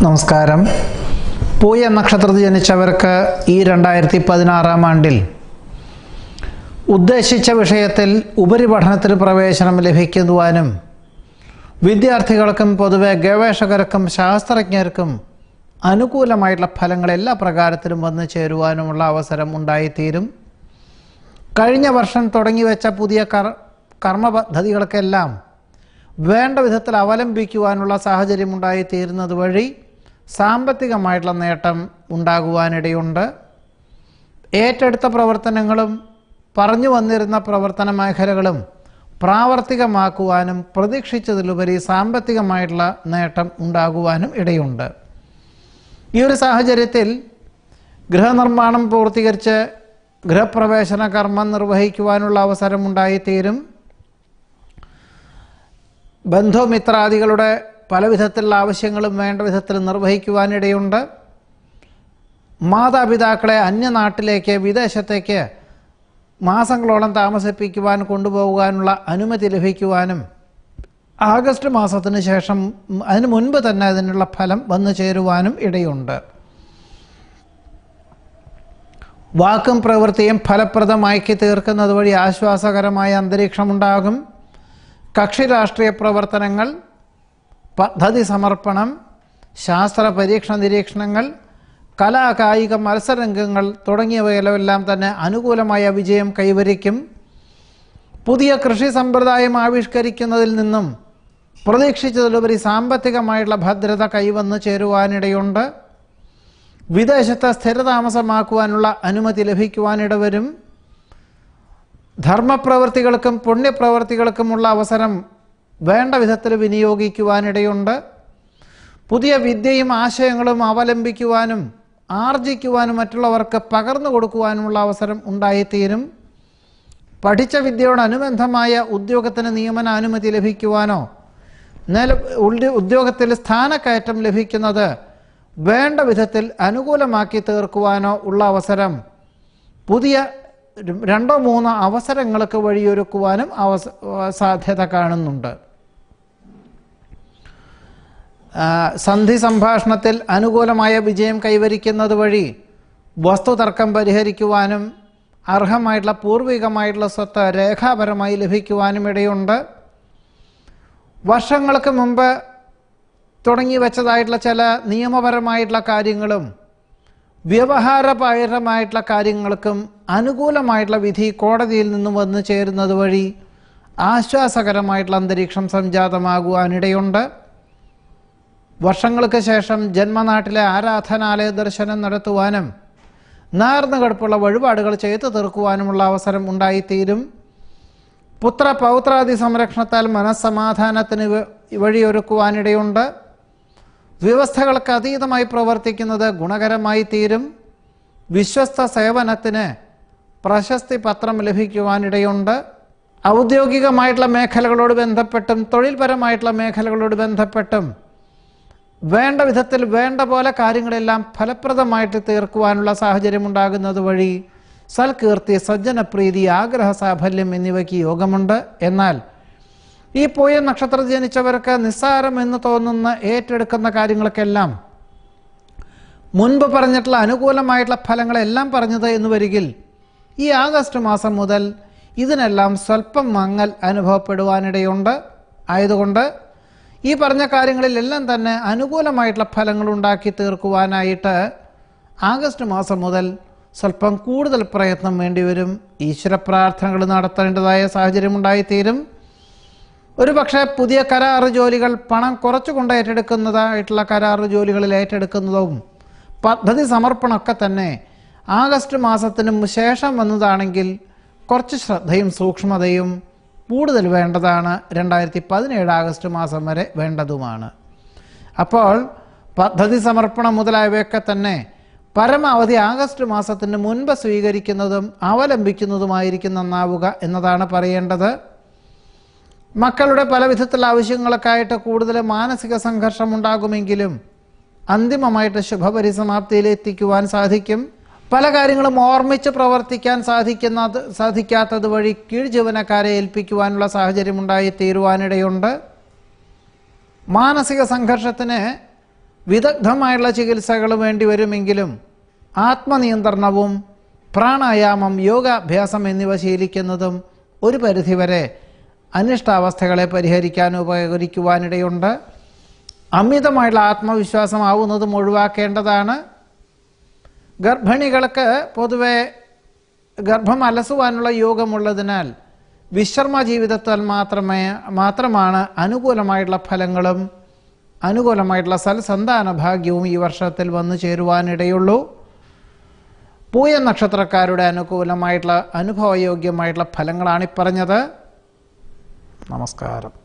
നമസ്കാരം. പൂയ നക്ഷത്രത്തിൽ ജനിച്ചവർക്ക് ഈ 2016 ആണ്ടിൽ ഉദ്ദേശിച്ച വിഷയത്തിൽ ഉപരിപഠനത്തിന് പ്രവേശനം ലഭിക്കുവാനും വിദ്യാർത്ഥികൾക്കും പൊതുവെ ഗവേഷകർക്കും ശാസ്ത്രജ്ഞർക്കും അനുകൂലമായിട്ടുള്ള ഫലങ്ങൾ എല്ലാ പ്രകാരത്തിലും വന്നു ചേരുവാനുമുള്ള അവസരം ഉണ്ടായിത്തീരും. കഴിഞ്ഞ വർഷം തുടങ്ങിവെച്ച പുതിയ കർമ്മ പദ്ധതികൾക്കെല്ലാം വേണ്ട വിധത്തിൽ അവലംബിക്കുവാനുള്ള സാഹചര്യം ഉണ്ടായിത്തീരുന്നത് വഴി സാമ്പത്തികമായിട്ടുള്ള നേട്ടം ഉണ്ടാകുവാനിടയുണ്ട്. ഏറ്റെടുത്ത പ്രവർത്തനങ്ങളും പറഞ്ഞു വന്നിരുന്ന പ്രവർത്തന മേഖലകളും പ്രാവർത്തികമാക്കുവാനും പ്രതീക്ഷിച്ചതിലുപരി സാമ്പത്തികമായിട്ടുള്ള നേട്ടം ഉണ്ടാകുവാനും ഇടയുണ്ട്. ഈ ഒരു സാഹചര്യത്തിൽ ഗൃഹനിർമ്മാണം പൂർത്തീകരിച്ച് ഗൃഹപ്രവേശന കർമ്മം നിർവഹിക്കുവാനുള്ള അവസരം ഉണ്ടായിത്തീരും. ബന്ധുമിത്രാദികളുടെ പല വിധത്തിലുള്ള ആവശ്യങ്ങളും വേണ്ട വിധത്തിൽ നിർവഹിക്കുവാനിടയുണ്ട്. മാതാപിതാക്കളെ അന്യനാട്ടിലേക്ക് വിദേശത്തേക്ക് മാസങ്ങളോളം താമസിപ്പിക്കുവാൻ കൊണ്ടുപോകാനുള്ള അനുമതി ലഭിക്കുവാനും ആഗസ്റ്റ് മാസത്തിന് ശേഷം അതിനു മുൻപ് തന്നെ അതിനുള്ള ഫലം വന്നു ചേരുവാനും ഇടയുണ്ട്. വാക്കും പ്രവൃത്തിയും ഫലപ്രദമാക്കി തീർക്കുന്നത് വഴി ആശ്വാസകരമായ അന്തരീക്ഷമുണ്ടാകും. കക്ഷി രാഷ്ട്രീയ പ്രവർത്തനങ്ങൾ, പദ്ധതി സമർപ്പണം, ശാസ്ത്ര പരീക്ഷണ നിരീക്ഷണങ്ങൾ, കലാകായിക മത്സരരംഗങ്ങൾ തുടങ്ങിയവയിലെല്ലാം തന്നെ അനുകൂലമായ വിജയം കൈവരിക്കും. പുതിയ കൃഷി സമ്പ്രദായം ആവിഷ്കരിക്കുന്നതിൽ നിന്നും പ്രതീക്ഷിച്ചതിലുപരി സാമ്പത്തികമായിട്ടുള്ള ഭദ്രത കൈവന്നു ചേരുവാനിടയുണ്ട്. വിദേശത്ത് സ്ഥിരതാമസമാക്കുവാനുള്ള അനുമതി ലഭിക്കുവാനിടവരും. ധർമ്മപ്രവൃത്തികൾക്കും പുണ്യപ്രവൃത്തികൾക്കുമുള്ള അവസരം വേണ്ട വിധത്തിൽ വിനിയോഗിക്കുവാനിടയുണ്ട്. പുതിയ വിദ്യയും ആശയങ്ങളും അവലംബിക്കുവാനും ആർജിക്കുവാനും മറ്റുള്ളവർക്ക് പകർന്നു കൊടുക്കുവാനുമുള്ള അവസരം ഉണ്ടായിത്തീരും. പഠിച്ച വിദ്യയോടനുബന്ധമായ ഉദ്യോഗത്തിന് നിയമന അനുമതി ലഭിക്കുവാനോ ഉദ്യോഗത്തിൽ സ്ഥാനക്കയറ്റം ലഭിക്കുന്നത് വേണ്ട വിധത്തിൽ അനുകൂലമാക്കി തീർക്കുവാനോ ഉള്ള അവസരം പുതിയ 2-3 അവസരങ്ങൾക്ക് വഴിയൊരുക്കുവാനും സാധ്യത കാണുന്നുണ്ട്. സന്ധി സംഭാഷണത്തിൽ അനുകൂലമായ വിജയം കൈവരിക്കുന്നത് വഴി വസ്തുതർക്കം പരിഹരിക്കുവാനും അർഹമായിട്ടുള്ള പൂർവികമായിട്ടുള്ള സ്വത്ത് രേഖാപരമായി ലഭിക്കുവാനും ഇടയുണ്ട്. വർഷങ്ങൾക്ക് മുമ്പ് തുടങ്ങി വെച്ചതായിട്ടുള്ള ചില നിയമപരമായിട്ടുള്ള കാര്യങ്ങളും വ്യവഹാരപരമായിട്ടുള്ള കാര്യങ്ങൾക്കും അനുകൂലമായിട്ടുള്ള വിധി കോടതിയിൽ നിന്നും വന്നു ചേരുന്നത് വഴി ആശ്വാസകരമായിട്ടുള്ള അന്തരീക്ഷം സംജാതമാകുവാനിടയുണ്ട്. വർഷങ്ങൾക്ക് ശേഷം ജന്മനാട്ടിലെ ആരാധനാലയ ദർശനം നടത്തുവാനും നേർന്നു കിടപ്പുള്ള വഴിപാടുകൾ ചെയ്തു തീർക്കുവാനുമുള്ള അവസരം ഉണ്ടായിത്തീരും. പുത്ര പൗത്രാദി സംരക്ഷണത്താൽ മനസ്സമാധാനത്തിന് വഴിയൊരുക്കുവാനിടയുണ്ട്. വ്യവസ്ഥകൾക്ക് അതീതമായി പ്രവർത്തിക്കുന്നത് ഗുണകരമായി തീരും. വിശ്വസ്ത സേവനത്തിന് പ്രശസ്തി പത്രം ലഭിക്കുവാനിടയുണ്ട്. ഔദ്യോഗികമായിട്ടുള്ള മേഖലകളോട് ബന്ധപ്പെട്ടും തൊഴിൽപരമായിട്ടുള്ള മേഖലകളോട് ബന്ധപ്പെട്ടും വേണ്ട വിധത്തിൽ വേണ്ട പോലെ കാര്യങ്ങളെല്ലാം ഫലപ്രദമായിട്ട് തീർക്കുവാനുള്ള സാഹചര്യം ഉണ്ടാകുന്നത് വഴി സൽകീർത്തി, സജ്ജനപ്രീതി, ആഗ്രഹ സാഫല്യം എന്നിവയ്ക്ക് യോഗമുണ്ട്. എന്നാൽ ഈ പൂയ നക്ഷത്രത്തിൽ ജനിച്ചവർക്ക് നിസ്സാരമെന്ന് തോന്നുന്ന ഏറ്റെടുക്കുന്ന കാര്യങ്ങൾക്കെല്ലാം മുൻപ് പറഞ്ഞിട്ടുള്ള അനുകൂലമായിട്ടുള്ള ഫലങ്ങളെല്ലാം പറഞ്ഞത് എന്ന് വരികിൽ ഈ ആഗസ്റ്റ് മാസം മുതൽ ഇതിനെല്ലാം സ്വല്പം മങ്ങൽ അനുഭവപ്പെടുവാനിടയുണ്ട്. ആയതുകൊണ്ട് ഈ പറഞ്ഞ കാര്യങ്ങളിലെല്ലാം തന്നെ അനുകൂലമായിട്ടുള്ള ഫലങ്ങൾ ഉണ്ടാക്കി തീർക്കുവാനായിട്ട് ആഗസ്റ്റ് മാസം മുതൽ സ്വല്പം കൂടുതൽ പ്രയത്നം വേണ്ടിവരും. ഈശ്വര പ്രാർത്ഥനകൾ നടത്തേണ്ടതായ സാഹചര്യം ഉണ്ടായിത്തീരും. ഒരു പക്ഷേ പുതിയ കരാറ് ജോലികൾ പണം കുറച്ചുകൊണ്ട് ഏറ്റെടുക്കുന്നതായിട്ടുള്ള കരാറ് ജോലികളിൽ ഏറ്റെടുക്കുന്നതും പദ്ധതി സമർപ്പണമൊക്കെ തന്നെ ആഗസ്റ്റ് മാസത്തിനു ശേഷം വന്നതാണെങ്കിൽ കുറച്ച് ശ്രദ്ധയും സൂക്ഷ്മതയും കൂടുതൽ വേണ്ടതാണ്. 2017 ആഗസ്റ്റ് മാസം വരെ വേണ്ടതുമാണ്. അപ്പോൾ പദ്ധതി സമർപ്പണം മുതലായവയൊക്കെ തന്നെ പരമാവധി ആഗസ്റ്റ് മാസത്തിന് മുൻപ് സ്വീകരിക്കുന്നതും അവലംബിക്കുന്നതുമായിരിക്കും നന്നാവുക എന്നതാണ് പറയേണ്ടത്. മക്കളുടെ പല വിധത്തിലുള്ള ആവശ്യങ്ങളൊക്കെ ആയിട്ട് കൂടുതൽ മാനസിക സംഘർഷം ഉണ്ടാകുമെങ്കിലും അന്തിമമായിട്ട് ശുഭപരിസമാപ്തിയിലെത്തിക്കുവാൻ സാധിക്കും. പല കാര്യങ്ങളും ഓർമ്മിച്ച് പ്രവർത്തിക്കാൻ സാധിക്കാത്തത് വഴി കീഴ് ജീവനക്കാരെ ഏൽപ്പിക്കുവാനുള്ള സാഹചര്യം ഉണ്ടായി തീരുവാനിടയുണ്ട്. മാനസിക സംഘർഷത്തിന് വിദഗ്ധമായുള്ള ചികിത്സകൾ വേണ്ടി വരുമെങ്കിലും ആത്മനിയന്ത്രണവും പ്രാണായാമം, യോഗാഭ്യാസം എന്നിവ ശീലിക്കുന്നതും ഒരു പരിധിവരെ അനിഷ്ടാവസ്ഥകളെ പരിഹരിക്കാൻ ഉപകരിക്കുവാനിടയുണ്ട്. അമിതമായുള്ള ആത്മവിശ്വാസം ആവുന്നതും ഒഴിവാക്കേണ്ടതാണ്. ഗർഭിണികൾക്ക് പൊതുവെ ഗർഭം അലസുവാനുള്ള യോഗമുള്ളതിനാൽ വിശ്രമ ജീവിതത്താൽ മാത്രമാണ് അനുകൂലമായിട്ടുള്ള ഫലങ്ങളും അനുകൂലമായിട്ടുള്ള സൽസന്താന ഭാഗ്യവും ഈ വർഷത്തിൽ വന്നു ചേരുവാനിടയുള്ളൂ. പൂയ നക്ഷത്രക്കാരുടെ അനുകൂലമായിട്ടുള്ള അനുഭവയോഗ്യമായിട്ടുള്ള ഫലങ്ങളാണ് ഈ പറഞ്ഞത്. നമസ്കാരം.